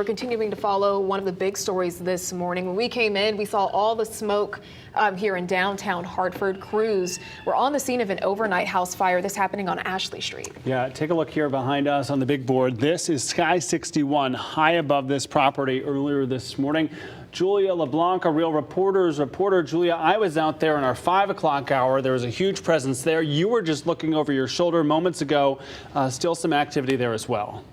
We're continuing to follow one of the big stories this morning. When we came in, we saw all the smoke here in downtown Hartford. Crews were on the scene of an overnight house fire. This happening on Ashley Street. Yeah, take a look here behind us on the big board. This is Sky 61 high above this property earlier this morning. Julia LeBlanc, a Real Reporter's reporter. Julia, I was out there in our 5 o'clock hour. There was a huge presence there. You were just looking over your shoulder moments ago. Still some activity there as well.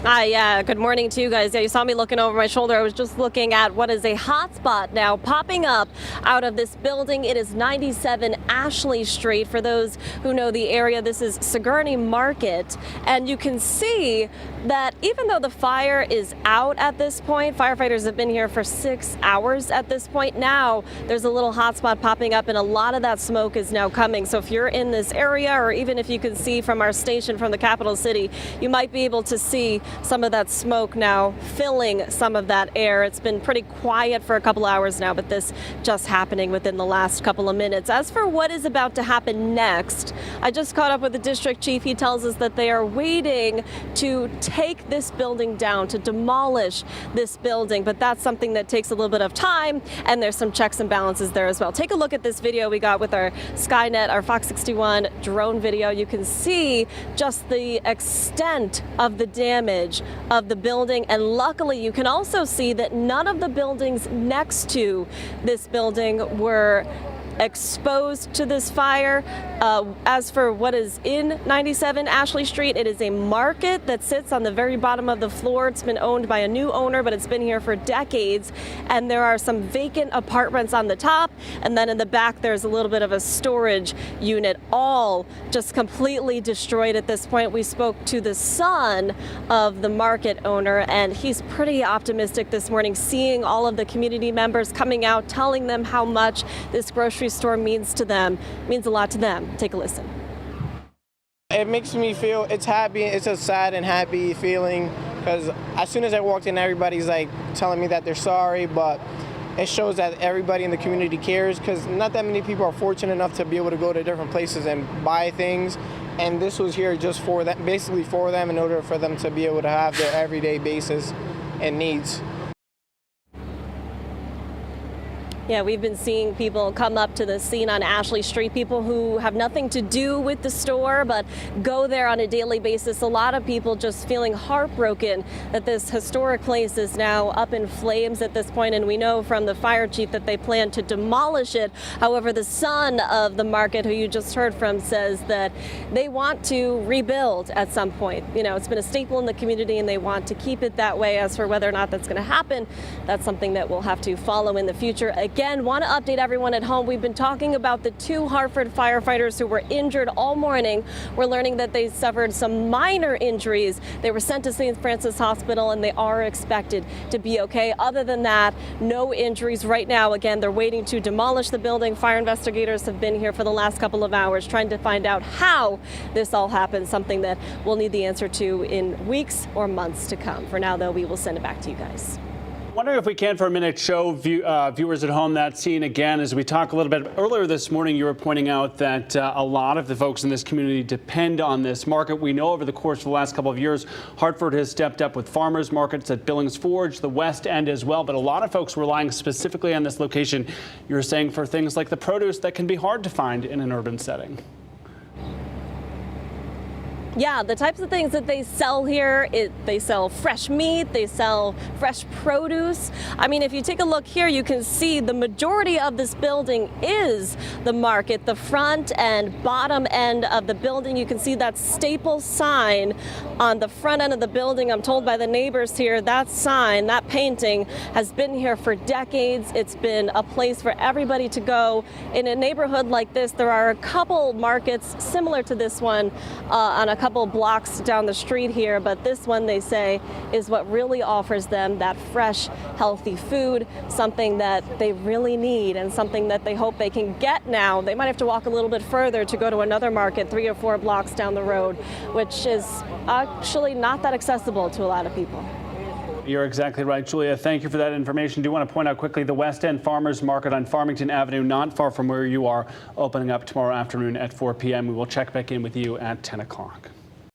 Yeah, good morning to you guys. Yeah, you saw me looking over my shoulder. I was just looking at what is a hot spot now popping up out of this building. It is 97 Ashley Street. For those who know the area, this is Sigourney Market. And you can see that even though the fire is out at this point, firefighters have been here for 6 hours at this point. Now there's a little hot spot popping up and a lot of that smoke is now coming. So if you're in this area, or even if you can see from our station from the capital city, you might be able to see some of that smoke now filling some of that air. It's been pretty quiet for a couple hours now, but this just happening within the last couple of minutes. As for what is about to happen next, I just caught up with the district chief. He tells us that they are waiting to take this building down, to demolish this building, but that's something that takes a little bit of time, and there's some checks and balances there as well. Take a look at this video we got with our Skynet, our Fox 61 drone video. You can see just the extent of the damage of the building, and luckily you can also see that none of the buildings next to this building were exposed to this fire. As for what is in 97 Ashley Street, it is a market that sits on the very bottom of the floor. It's been owned by a new owner, but it's been here for decades. And there are some vacant apartments on the top. And then in the back, there's a little bit of a storage unit, all just completely destroyed at this point. We spoke to the son of the market owner, and he's pretty optimistic this morning, seeing all of the community members coming out, telling them how much this grocery store means to them, means a lot to them. Take a listen. It makes me feel, it's happy, it's a sad and happy feeling, because as soon as I walked in, everybody's like telling me that they're sorry, but it shows that everybody in the community cares, because not that many people are fortunate enough to be able to go to different places and buy things, and this was here just for them, basically for them, in order for them to be able to have their everyday basis and needs. Yeah, we've been seeing people come up to the scene on Ashley Street, people who have nothing to do with the store but go there on a daily basis. A lot of people just feeling heartbroken that this historic place is now up in flames at this point, and we know from the fire chief that they plan to demolish it. However, the son of the market, who you just heard from, says that they want to rebuild at some point. You know, it's been a staple in the community and they want to keep it that way. As for whether or not that's going to happen, that's something that we'll have to follow in the future. Again, want to update everyone at home. We've been talking about the 2 Hartford firefighters who were injured all morning. We're learning that they suffered some minor injuries. They were sent to St. Francis Hospital and they are expected to be okay. Other than that, no injuries right now. Again, they're waiting to demolish the building. Fire investigators have been here for the last couple of hours trying to find out how this all happened, something that we'll need the answer to in weeks or months to come. For now, though, we will send it back to you guys. Wondering if we can, for a minute, show viewers at home that scene again. As we talked a little bit earlier this morning, you were pointing out that a lot of the folks in this community depend on this market. We know over the course of the last couple of years, Hartford has stepped up with farmers markets at Billings Forge, the West End as well. But a lot of folks relying specifically on this location, you're saying, for things like the produce that can be hard to find in an urban setting. Yeah, the types of things that they sell here, they sell fresh meat, they sell fresh produce. I mean, if you take a look here, you can see the majority of this building is the market. The front and bottom end of the building, you can see that staple sign on the front end of the building. I'm told by the neighbors here, that sign, that painting has been here for decades. It's been a place for everybody to go. In a neighborhood like this, there are a couple markets similar to this one on a couple blocks down the street here, but this one, they say, is what really offers them that fresh, healthy food, something that they really need and something that they hope they can get now. They might have to walk a little bit further to go to another market 3 or 4 blocks down the road, which is actually not that accessible to a lot of people. You're exactly right, Julia. Thank you for that information. Do want to point out quickly the West End Farmers Market on Farmington Avenue, not far from where you are, opening up tomorrow afternoon at 4 p.m. We will check back in with you at 10 o'clock.